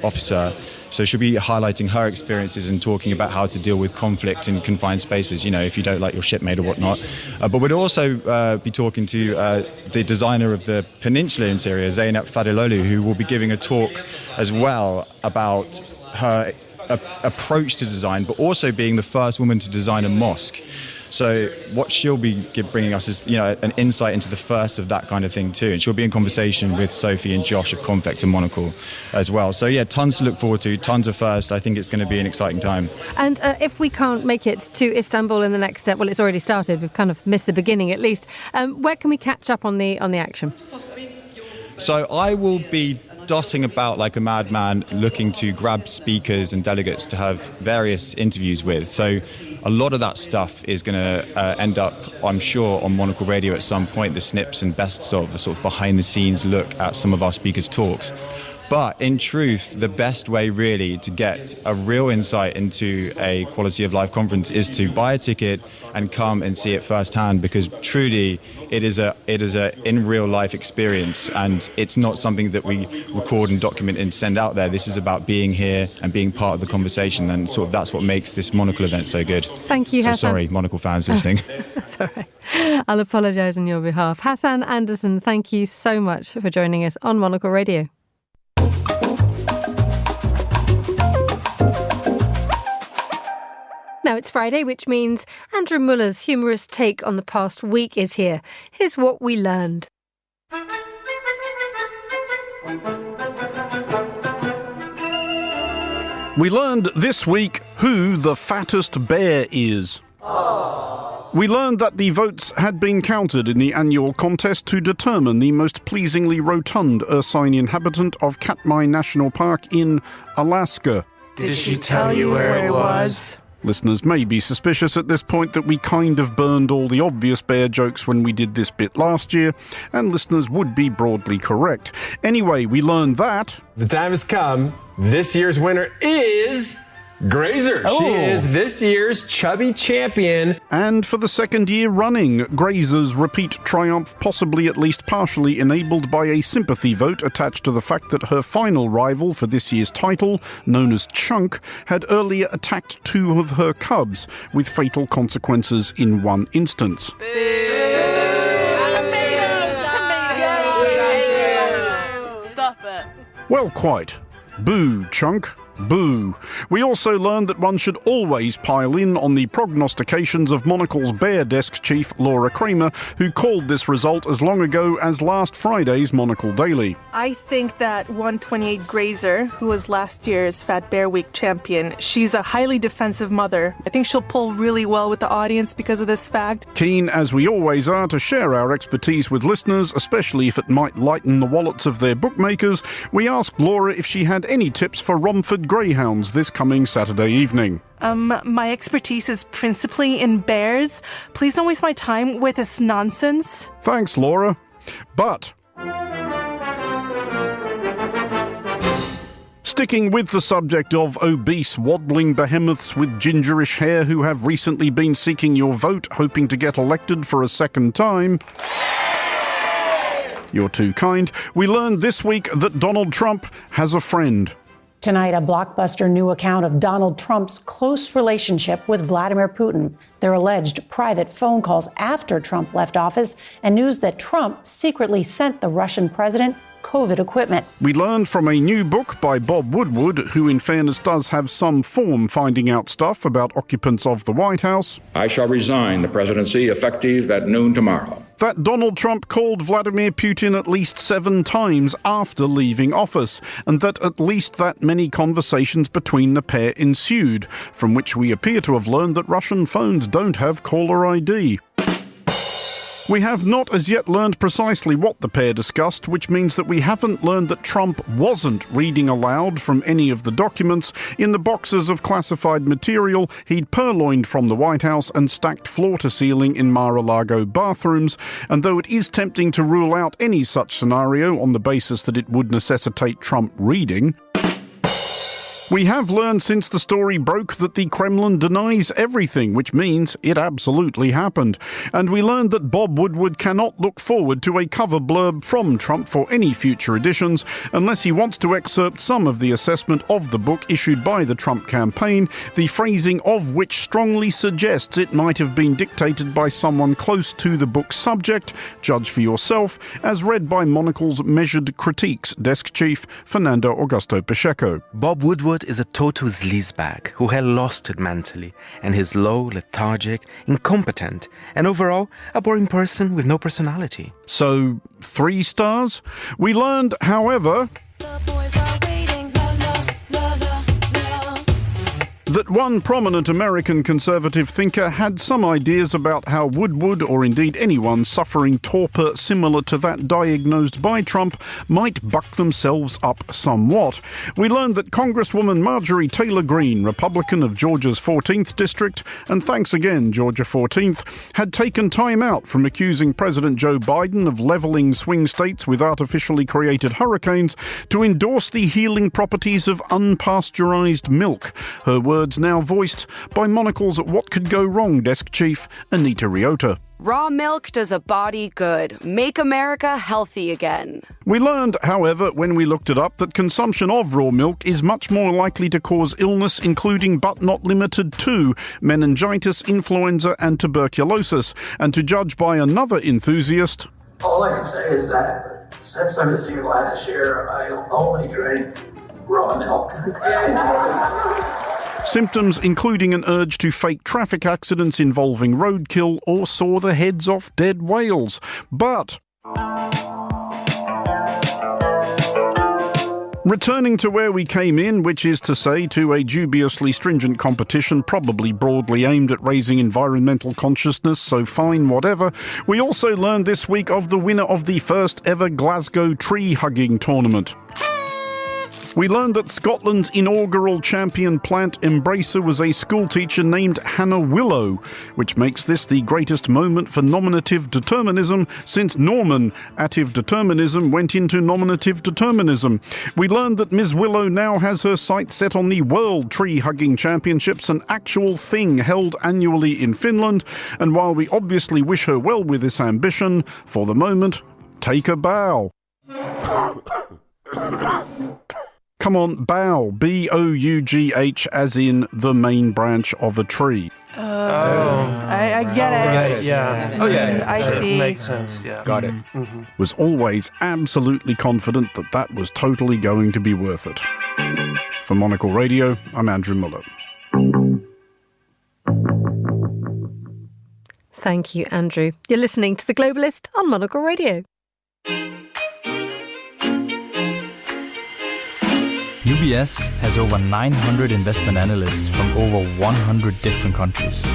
officer, so she'll be highlighting her experiences and talking about how to deal with conflict in confined spaces, if you don't like your shipmate or whatnot. But we'd also be talking to the designer of the Peninsula interior, Zeynep Fadiloglu, who will be giving a talk as well about her approach to design, but also being the first woman to design a mosque. So what she'll be bringing us is, an insight into the first of that kind of thing too. And she'll be in conversation with Sophie and Josh of Confect and Monocle as well. So yeah, tons to look forward to, tons of first. I think it's going to be an exciting time. And if we can't make it to Istanbul in the next step, well, it's already started. We've kind of missed the beginning at least. Where can we catch up on the action? So I will be dotting about like a madman, looking to grab speakers and delegates to have various interviews with. So a lot of that stuff is going to end up, I'm sure, on Monocle Radio at some point, the snips and bests of a sort of behind the scenes look at some of our speakers' talks. But in truth, the best way really to get a real insight into a Quality of Life conference is to buy a ticket and come and see it firsthand, because truly it is a in real life experience, and it's not something that we record and document and send out there. This is about being here and being part of the conversation, and sort of that's what makes this Monocle event so good. Thank you, Hassan. Sorry, Monocle fans listening. Sorry. I'll apologise on your behalf. Hassan Anderson, thank you so much for joining us on Monocle Radio. Now it's Friday, which means Andrew Muller's humorous take on the past week is here. Here's what we learned. We learned this week who the fattest bear is. We learned that the votes had been counted in the annual contest to determine the most pleasingly rotund ursine inhabitant of Katmai National Park in Alaska. Did she tell you where it was? Listeners may be suspicious at this point that we kind of burned all the obvious bear jokes when we did this bit last year, and listeners would be broadly correct. Anyway, we learned that... The time has come. This year's winner is... Grazer. Oh. She is this year's chubby champion. And for the second year running, Grazer's repeat triumph, possibly at least partially enabled by a sympathy vote attached to the fact that her final rival for this year's title, known as Chunk, had earlier attacked two of her cubs, with fatal consequences in one instance. Stop it. Well, quite. Boo, Chunk. Boo. We also learned that one should always pile in on the prognostications of Monocle's Bear Desk chief, Laura Kramer, who called this result as long ago as last Friday's Monocle Daily. I think that 128 Grazer, who was last year's Fat Bear Week champion, she's a highly defensive mother. I think she'll pull really well with the audience because of this fact. Keen, as we always are, to share our expertise with listeners, especially if it might lighten the wallets of their bookmakers, we asked Laura if she had any tips for Romford Greyhounds this coming Saturday evening. My expertise is principally in bears. Please don't waste my time with this nonsense. Thanks, Laura. But... sticking with the subject of obese, waddling behemoths with gingerish hair who have recently been seeking your vote, hoping to get elected for a second time... You're too kind. We learned this week that Donald Trump has a friend. Tonight, a blockbuster new account of Donald Trump's close relationship with Vladimir Putin, their alleged private phone calls after Trump left office, and news that Trump secretly sent the Russian president COVID equipment. We learned from a new book by Bob Woodward, who in fairness does have some form finding out stuff about occupants of the White House. I shall resign the presidency effective at noon tomorrow. That Donald Trump called Vladimir Putin at least 7 times after leaving office, and that at least that many conversations between the pair ensued, from which we appear to have learned that Russian phones don't have caller ID. We have not as yet learned precisely what the pair discussed, which means that we haven't learned that Trump wasn't reading aloud from any of the documents in the boxes of classified material he'd purloined from the White House and stacked floor-to-ceiling in Mar-a-Lago bathrooms, and though it is tempting to rule out any such scenario on the basis that it would necessitate Trump reading... We have learned since the story broke that the Kremlin denies everything, which means it absolutely happened. And we learned that Bob Woodward cannot look forward to a cover blurb from Trump for any future editions, unless he wants to excerpt some of the assessment of the book issued by the Trump campaign, the phrasing of which strongly suggests it might have been dictated by someone close to the book's subject, judge for yourself, as read by Monocle's Measured Critiques desk chief, Fernando Augusto Pacheco. Bob Woodward is a total sleazebag who had lost it mentally, and he's low, lethargic, incompetent, and overall a boring person with no personality. So, 3 stars? We learned, however... that one prominent American conservative thinker had some ideas about how Woodward, or indeed anyone suffering torpor similar to that diagnosed by Trump, might buck themselves up somewhat. We learned that Congresswoman Marjorie Taylor Greene, Republican of Georgia's 14th District, and thanks again, Georgia 14th, had taken time out from accusing President Joe Biden of leveling swing states with artificially created hurricanes to endorse the healing properties of unpasteurized milk. Her words now voiced by Monocle's What Could Go Wrong desk chief, Anita Riota. Raw milk does a body good. Make America healthy again. We learned, however, when we looked it up, that consumption of raw milk is much more likely to cause illness, including but not limited to meningitis, influenza and tuberculosis. And to judge by another enthusiast... All I can say is that since I was here last year, I only drank raw milk. Symptoms including an urge to fake traffic accidents involving roadkill or saw the heads off dead whales. But... Returning to where we came in, which is to say to a dubiously stringent competition probably broadly aimed at raising environmental consciousness, so fine, whatever, we also learned this week of the winner of the first ever Glasgow tree-hugging tournament. We learned that Scotland's inaugural champion plant embracer was a schoolteacher named Hannah Willow, which makes this the greatest moment for nominative determinism since Norman-ative determinism went into nominative determinism. We learned that Ms. Willow now has her sights set on the World Tree-Hugging Championships, an actual thing held annually in Finland, and while we obviously wish her well with this ambition, for the moment, take a bow. Come on, bough, B-O-U-G-H, as in the main branch of a tree. I get it. Right, yeah. Oh, yeah. I see. Makes sense, yeah. Got it. Mm-hmm. Was always absolutely confident that that was totally going to be worth it. For Monocle Radio, I'm Andrew Muller. Thank you, Andrew. You're listening to The Globalist on Monocle Radio. UBS has over 900 investment analysts from over 100 different countries.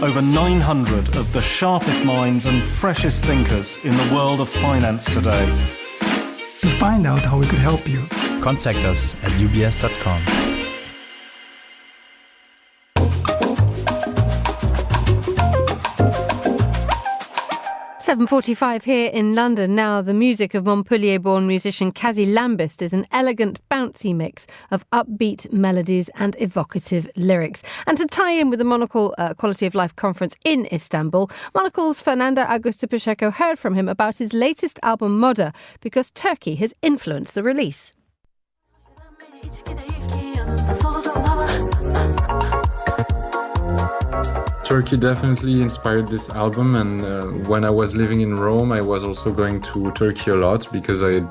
Over 900 of the sharpest minds and freshest thinkers in the world of finance today. To find out how we could help you, contact us at ubs.com. 7:45 here in London. Now, the music of Montpellier-born musician Kazi Lambist is an elegant, bouncy mix of upbeat melodies and evocative lyrics. And to tie in with the Monocle Quality of Life conference in Istanbul, Monocle's Fernanda Augusta Pacheco heard from him about his latest album, Moda, because Turkey has influenced the release. Turkey definitely inspired this album, and when I was living in Rome, I was also going to Turkey a lot because I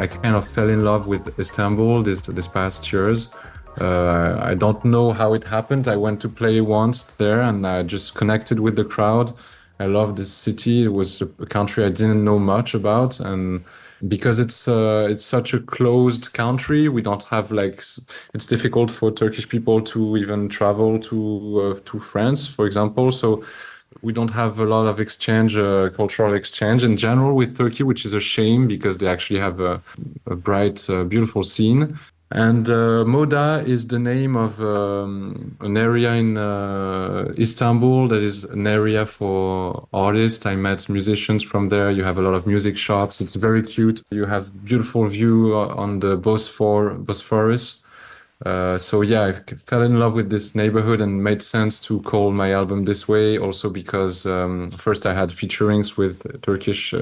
kind of fell in love with Istanbul this past years. I don't know how it happened. I went to play once there, and I just connected with the crowd. I love this city. It was a country I didn't know much about, and because it's such a closed country, we don't have it's difficult for Turkish people to even travel to France, for example. So we don't have a lot of exchange, cultural exchange in general with Turkey, which is a shame because they actually have a bright, beautiful scene. And Moda is the name of an area in Istanbul that is an area for artists. I met musicians from there. You have a lot of music shops. It's very cute. You have beautiful view on the Bosphorus. So yeah, I fell in love with this neighborhood and made sense to call my album this way. Also because first I had featurings with Turkish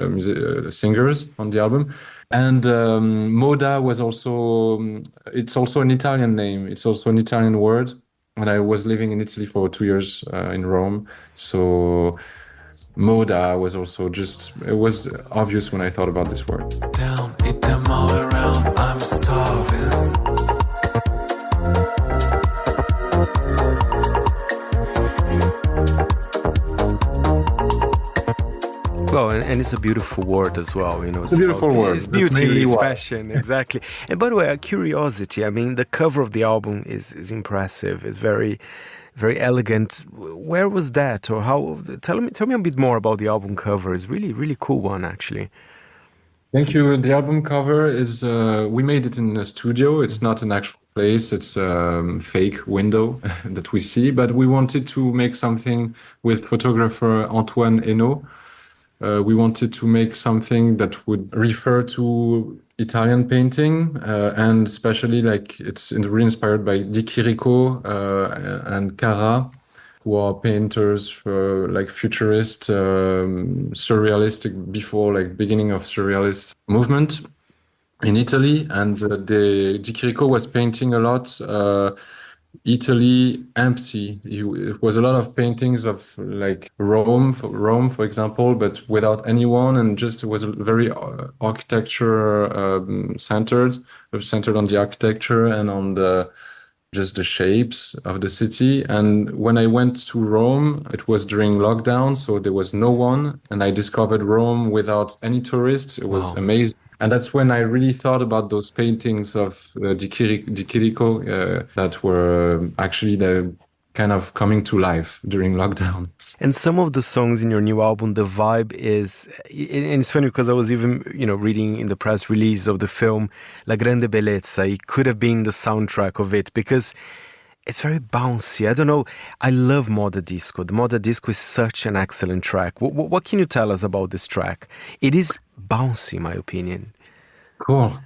singers on the album. And Moda was it's also an Italian name. It's also an Italian word. And I was living in Italy for 2 years in Rome. So Moda was also it was obvious when I thought about this word. Down, eat them all around, I'm starving. Well, and it's a beautiful word as well, you know. It's a beautiful word. It's beauty, it's fashion, exactly. And by the way, a curiosity, I mean, the cover of the album is impressive. It's very, very elegant. Where was that, or how? Tell me a bit more about the album cover. It's really, really cool one, actually. Thank you. The album cover is we made it in a studio. It's not an actual place. It's a fake window that we see. But we wanted to make something with photographer Antoine Hainaut. We wanted to make something that would refer to Italian painting, and especially it's really inspired by Di Chirico and Cara, who are painters for futurist, surrealistic, before beginning of surrealist movement in Italy. And Di Chirico was painting a lot Italy empty. It was a lot of paintings of Rome, for example, but without anyone, and just it was very architecture centered on the architecture and on the shapes of the city. And when I went to Rome, it was during lockdown, so there was no one, and I discovered Rome without any tourists. It was amazing. And that's when I really thought about those paintings of Di Chirico that were actually the kind of coming to life during lockdown. And some of the songs in your new album, the vibe is, and it's funny because I was even, reading in the press release of the film La Grande Bellezza, it could have been the soundtrack of it because it's very bouncy. I don't know. I love Moda Disco. The Moda Disco is such an excellent track. What can you tell us about this track? It is bouncy, in my opinion. Cool.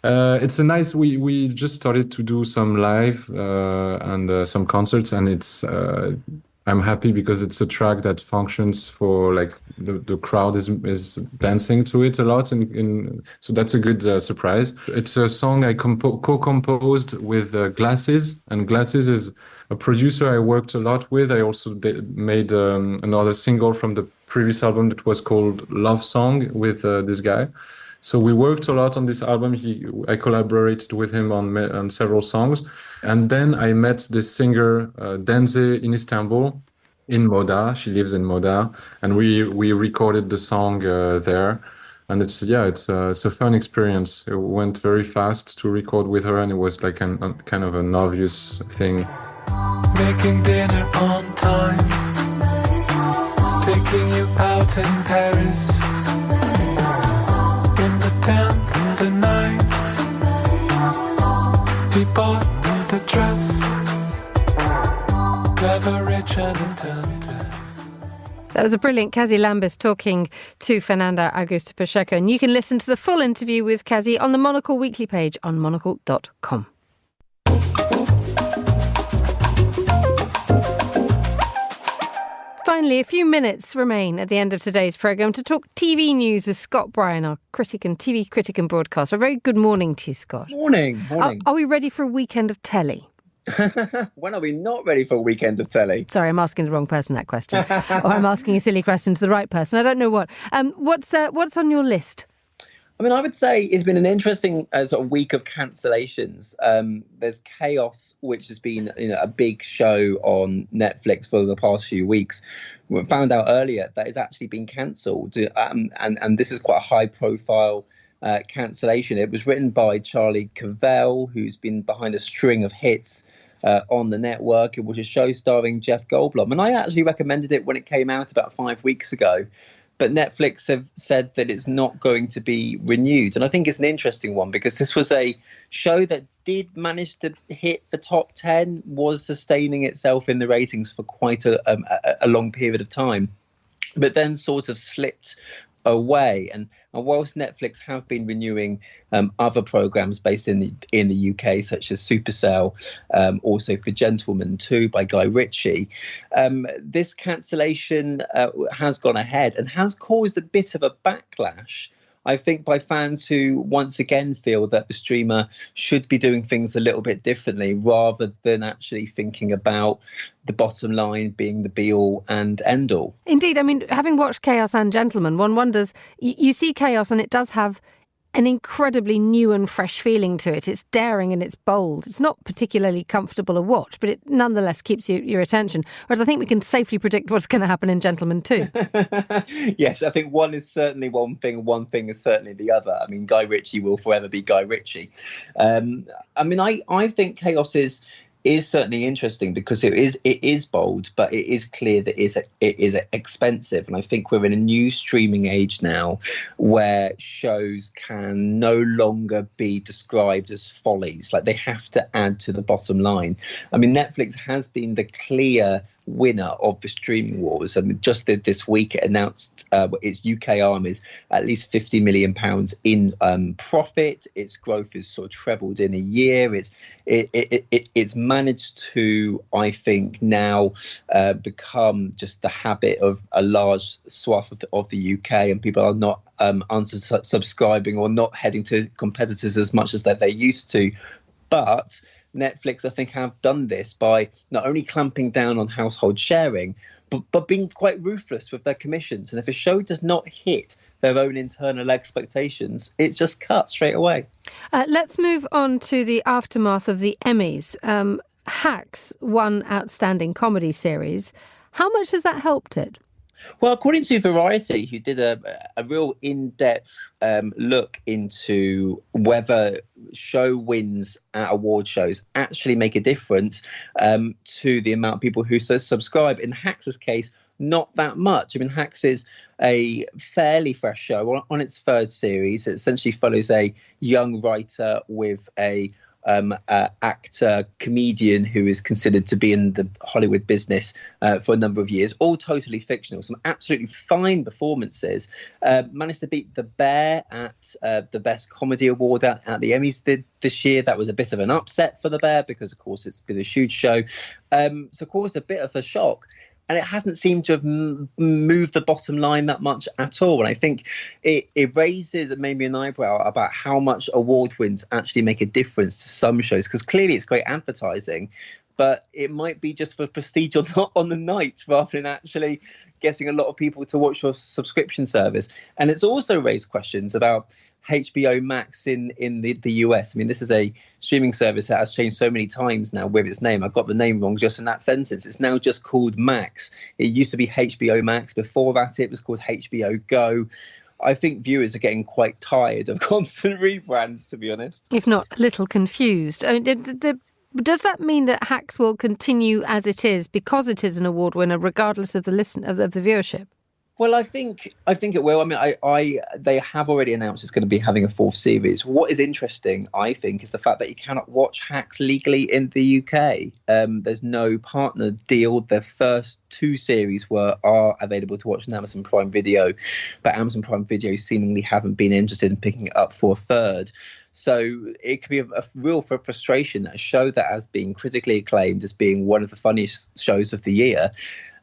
It's a nice. We just started to do some live and some concerts, and it's. I'm happy because it's a track that functions for like the crowd is dancing to it a lot, so that's a good surprise. It's a song I co-composed with Glasses, and Glasses is a producer I worked a lot with. I also made another single from the previous album that was called Love Song with this guy. So we worked a lot on this album. I collaborated with him on several songs. And then I met this singer, Denze, in Istanbul, in Moda. She lives in Moda. And we recorded the song there. And it's a fun experience. It went very fast to record with her, and it was like kind of an obvious thing. Making dinner on time, taking you out in Paris. In the 10th, the 9th, he bought the dress. Clever, rich and intelligent. That was a brilliant Kazi Lambis talking to Fernanda Augusta Pacheco. And you can listen to the full interview with Kazi on the Monocle weekly page on monocle.com. Finally, a few minutes remain at the end of today's programme to talk TV news with Scott Bryan, our TV critic and broadcaster. A very good morning to you, Scott. Morning. Are we ready for a weekend of telly? When are we not ready for a weekend of telly? Sorry, I'm asking the wrong person that question. Or I'm asking a silly question to the right person. I don't know what. What's on your list? I mean, I would say it's been an interesting sort of week of cancellations. There's Chaos, which has been a big show on Netflix for the past few weeks. We found out earlier that it's actually been cancelled. And this is quite a high-profile cancellation. It was written by Charlie Cavell, who's been behind a string of hits on the network. It was a show starring Jeff Goldblum. And I actually recommended it when it came out about 5 weeks ago. But Netflix have said that it's not going to be renewed. And I think it's an interesting one because this was a show that did manage to hit the top 10, was sustaining itself in the ratings for quite a long period of time, but then sort of slipped away. And whilst Netflix have been renewing other programs based in the UK, such as Supercell, also For Gentlemen 2 by Guy Ritchie, this cancellation has gone ahead and has caused a bit of a backlash, I think, by fans who once again feel that the streamer should be doing things a little bit differently rather than actually thinking about the bottom line being the be-all and end-all. Indeed. I mean, having watched Chaos and Gentlemen, one wonders, you see Chaos and it does have an incredibly new and fresh feeling to it. It's daring and it's bold. It's not particularly comfortable to watch, but it nonetheless keeps your attention. Whereas I think we can safely predict what's going to happen in Gentlemen 2. Yes, I think one is certainly one thing is certainly the other. I mean, Guy Ritchie will forever be Guy Ritchie. I think Chaos is certainly interesting because it is bold, but it is clear that it is expensive. And I think we're in a new streaming age now where shows can no longer be described as follies. Like, they have to add to the bottom line. I mean, Netflix has been the clear winner of the streaming wars. I mean, just this week it announced its UK arm is at least £50 million in profit. Its growth is sort of trebled in a year. It's managed to, I think, now become just the habit of a large swath of the UK, and people are not unsubscribing or not heading to competitors as much as that they used to. But Netflix, I think, have done this by not only clamping down on household sharing, but being quite ruthless with their commissions. And if a show does not hit their own internal expectations, it's just cut straight away. Let's move on to the aftermath of the Emmys. Hacks won Outstanding Comedy Series. How much has that helped it? Well, according to Variety, who did a real in-depth look into whether show wins at award shows actually make a difference to the amount of people who subscribe. In Hacks' case, not that much. I mean, Hacks is a fairly fresh show on its third series. It essentially follows a young writer with a actor, comedian who is considered to be in the Hollywood business for a number of years, all totally fictional. Some absolutely fine performances. Managed to beat The Bear at the Best Comedy Award at the Emmys this year. That was a bit of an upset for The Bear because, of course, it's been a huge show. So caused a bit of a shock. And it hasn't seemed to have moved the bottom line that much at all. And I think it raises maybe an eyebrow about how much award wins actually make a difference to some shows. Because clearly it's great advertising, but it might be just for prestige on the night rather than actually getting a lot of people to watch your subscription service. And it's also raised questions about HBO Max in the US. I mean, this is a streaming service that has changed so many times now with its name. I got the name wrong just in that sentence. It's now just called Max. It used to be HBO Max. Before that, it was called HBO Go. I think viewers are getting quite tired of constant rebrands, to be honest. If not a little confused. I mean, does that mean that Hacks will continue as it is because it is an award winner, regardless of the viewership? Well, I think it will. I mean, they have already announced it's going to be having a fourth series. What is interesting, I think, is the fact that you cannot watch Hacks legally in the UK. There's no partner deal. The first two series are available to watch on Amazon Prime Video, but Amazon Prime Video seemingly haven't been interested in picking it up for a third. So it could be a real frustration that a show that has been critically acclaimed as being one of the funniest shows of the year,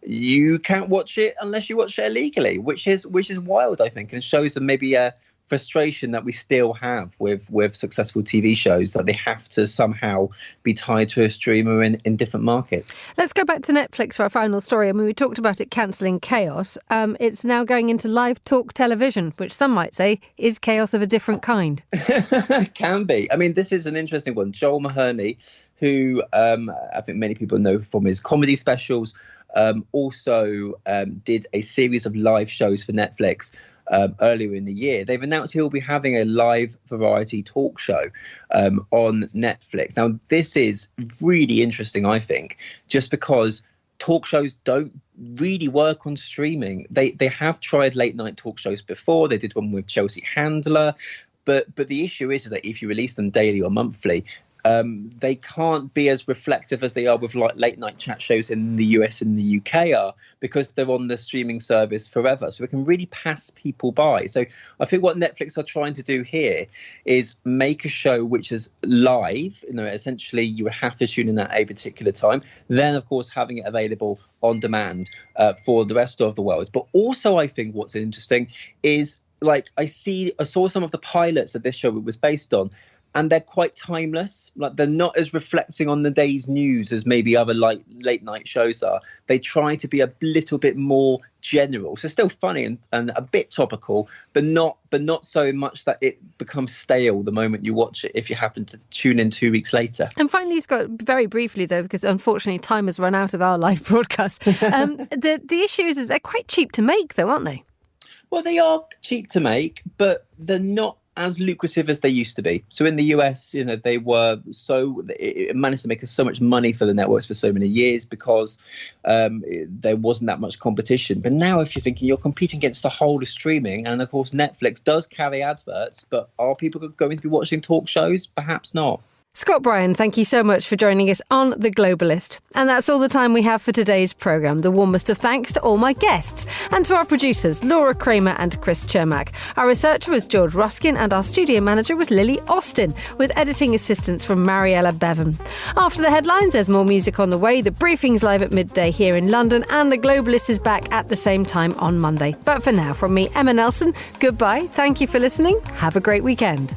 you can't watch it unless you watch it illegally, which is wild, I think, and shows that maybe a frustration that we still have with successful TV shows, that they have to somehow be tied to a streamer in different markets. Let's go back to Netflix for our final story. I mean, we talked about it cancelling chaos. It's now going into live talk television, which some might say is chaos of a different kind. Can be. I mean, this is an interesting one. Joel Maherney, who I think many people know from his comedy specials, also did a series of live shows for Netflix earlier in the year. They've announced he'll be having a live variety talk show on Netflix. Now, this is really interesting, I think, just because talk shows don't really work on streaming. They have tried late night talk shows before. They did one with Chelsea Handler. But the issue is that if you release them daily or monthly, they can't be as reflective as they are with like late night chat shows in the US and the UK are, because they're on the streaming service forever. So it can really pass people by. So I think what Netflix are trying to do here is make a show which is live. You know, essentially you have to tune in at a particular time. Then, of course, having it available on demand for the rest of the world. But also, I think what's interesting is, like, I saw some of the pilots that this show was based on, and they're quite timeless. Like, they're not as reflecting on the day's news as maybe other late night shows are. They try to be a little bit more general, so still funny and a bit topical, but not so much that it becomes stale the moment you watch it if you happen to tune in 2 weeks later. And finally, Scott, very briefly though, because unfortunately time has run out of our live broadcast. The issue is they're quite cheap to make, though, aren't they? Well, they are cheap to make, but they're not as lucrative as they used to be. So in the US, you know, it managed to make so much money for the networks for so many years because there wasn't that much competition. But now, if you're thinking, you're competing against the whole of streaming, and of course Netflix does carry adverts, but are people going to be watching talk shows? Perhaps not. Scott Bryan, thank you so much for joining us on The Globalist. And that's all the time we have for today's programme. The warmest of thanks to all my guests and to our producers, Laura Kramer and Chris Chermak. Our researcher was George Ruskin and our studio manager was Lily Austin, with editing assistance from Mariella Bevan. After the headlines, there's more music on the way. The briefing's live at midday here in London, and The Globalist is back at the same time on Monday. But for now, from me, Emma Nelson, goodbye. Thank you for listening. Have a great weekend.